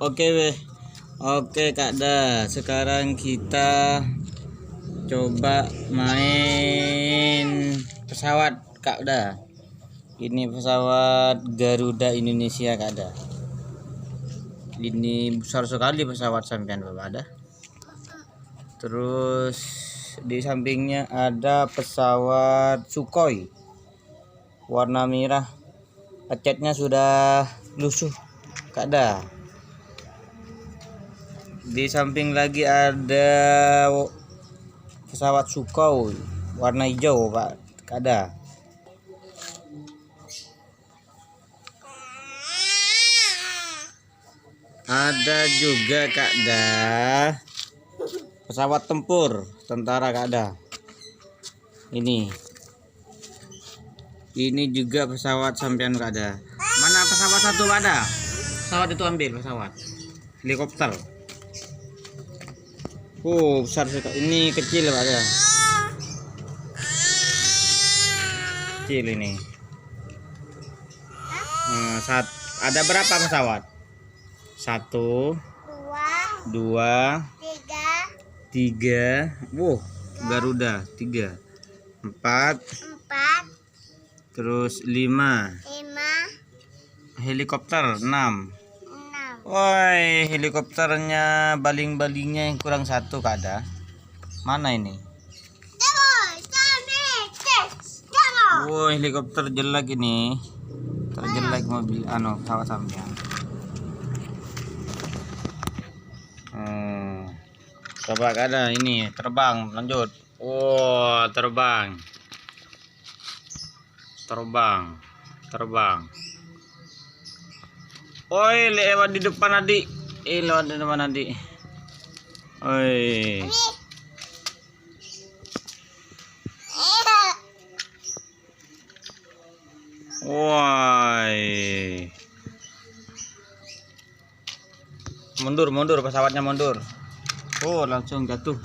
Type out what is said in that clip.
Oke weh. Oke Kak Da, sekarang kita coba main pesawat Kak Da. Ini pesawat Garuda Indonesia Kak Da. Ini besar sekali pesawat sampean Bapak ada. Terus di sampingnya ada pesawat Sukhoi warna merah. Catnya sudah lusuh Kak Da. Di samping lagi ada pesawat Sukhoi warna hijau Pak Kak Da. Ada juga Kak Da pesawat tempur tentara Kak Da. Ini juga pesawat sampean Kak Da. Mana pesawat satu Kak Da? Pesawat itu ambil pesawat. Helikopter. Besar sekali. Ini kecil Kak Da. Kecil ini. Ada berapa pesawat? 1, 2, 3. Garuda 3, 4, terus 5. Helikopter 6. Woi, helikopternya baling-balingnya yang kurang 1 Kak Da. Mana ini? Helikopter jelek ini. Terjelek mobil pesawat sampean. Coba Kak Da ini terbang lanjut. Terbang. Lewat di depan adik. Lewat di depan adik. Mundur pesawatnya mundur. Langsung jatuh.